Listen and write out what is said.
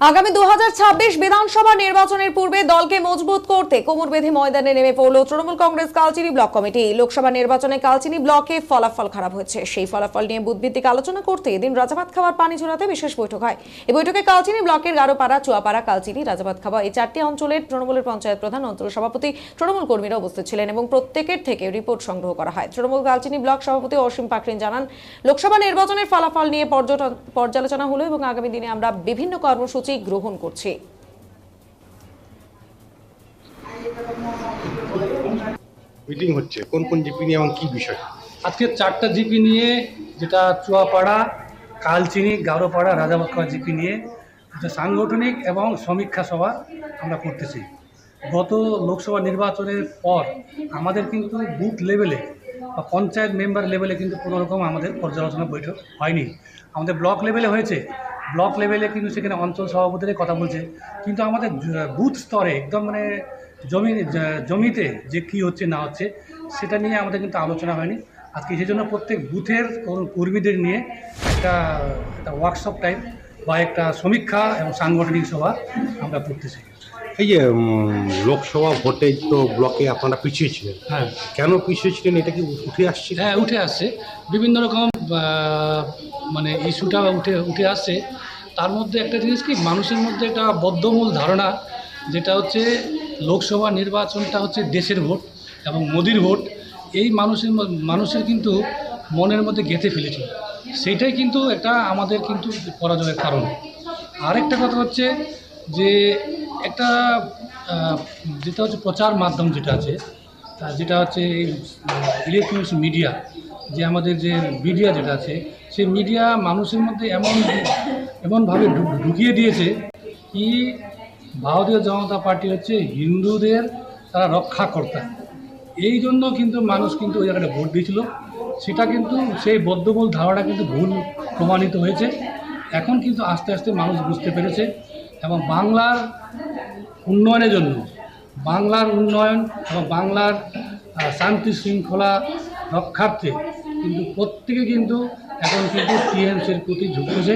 আগামী 2026 বিধানসভা নির্বাচনের পূর্বে দলকে মজবুত করতে কোমর বেঁধে ময়দানে নেমে পড়ল তৃণমূল কংগ্রেস কালচিনি ব্লক কমিটি। লোকসভা নির্বাচনে কালচিনি ব্লকে ফলাফল খারাপ হয়েছে, সেই ফলাফল নিয়ে বুথভিত্তিক আলোচনা করতে এদিন রাজাভাত খাওয়ার পানি ঝরাতে বিশেষ বৈঠক হয়। এই বৈঠকে কালচিনি ব্লকের গারোপাড়া, চুয়াপাড়া, কালচিনি, রাজাভাত খাওয়া এই চারটি অঞ্চলের তৃণমূলের পঞ্চায়েত প্রধান, অঞ্চল সভাপতি, তৃণমূল কর্মীরা উপস্থিত ছিলেন এবং প্রত্যেকের থেকে রিপোর্ট সংগ্রহ করা হয়। তৃণমূল কালচিনি ব্লক সভাপতি অসীম পাকরিন জানান, লোকসভা নির্বাচনের ফলাফল নিয়ে পর্যালোচনা হলো এবং আগামী দিনে আমরা বিভিন্ন কর্মসূচি গ্রহণ করছি। মিটিং হচ্ছে কোন কোন জিপি নিয়ে এবং কি বিষয়? আজকে 4টা জিপি নিয়ে, যেটা চুয়াপাড়া, কালচিনি, গারোপাড়া, রাজাভাতখাওয়া জিপি নিয়ে একটা সাংগঠনিক এবং সমীক্ষা সভা আমরা করতেছি। গত লোকসভা নির্বাচনের পর আমাদের কিন্তু বুথ লেভেলে বা পঞ্চায়েত মেম্বার লেভেলে কিন্তু কোনো রকম আমাদের পর্যালোচনা বৈঠক হয়নি। আমাদের ব্লক লেভেলে হয়েছে, ব্লক লেভেলে কিন্তু সেখানে অঞ্চল সভাপতিরাই কথা বলছে, কিন্তু আমাদের বুথ স্তরে একদম মানে জমিতে যে কী হচ্ছে না হচ্ছে সেটা নিয়ে আমাদের কিন্তু আলোচনা হয়নি। আজকে সেই জন্য প্রত্যেক বুথের কর্মীদের নিয়ে একটা ওয়ার্কশপ টাইপ বা একটা সমীক্ষা এবং সাংগঠনিক সভা আমরা করতেছি। এই যে লোকসভা ভোটে তো ব্লকে আপনারা পিছিয়ে ছিলেন, হ্যাঁ, কেন পিছিয়ে ছিলেন এটা কি উঠে আসছে? হ্যাঁ উঠে আসছে, বিভিন্ন রকম মানে ইস্যুটা উঠে আসছে। তার মধ্যে একটা জিনিস কি, মানুষের মধ্যে একটা বদ্ধমূল ধারণা, যেটা হচ্ছে লোকসভা নির্বাচনটা হচ্ছে দেশের ভোট এবং মোদির ভোট। এই মানুষের কিন্তু মনের মধ্যে গেঁথে ফেলেছিল, সেইটাই কিন্তু একটা আমাদের কিন্তু পরাজয়ের কারণ। আরেকটা কথা হচ্ছে যে একটা যেটা হচ্ছে প্রচার মাধ্যম যেটা আছে, যেটা হচ্ছে ইলেকট্রনিক্স মিডিয়া, যে আমাদের যে মিডিয়া যেটা আছে, সেই মিডিয়া মানুষের মধ্যে এমনভাবে ঢুকিয়ে দিয়েছে কি ভারতীয় জনতা পার্টি হচ্ছে হিন্দুদের তারা রক্ষাকর্তা। এই জন্য কিন্তু মানুষ কিন্তু ওই জায়গাটা ভোট দিয়েছিল। সেটা কিন্তু সেই বদ্ধমূল ধারণা কিন্তু ভুল প্রমাণিত হয়েছে। এখন কিন্তু আস্তে আস্তে মানুষ বুঝতে পেরেছে এবং বাংলার উন্নয়নের জন্য, বাংলার উন্নয়ন এবং বাংলার শান্তি শৃঙ্খলা রক্ষার্থে কিন্তু প্রত্যেকে কিন্তু এখন কিন্তু টিএমসির প্রতি ঝুঁকছে।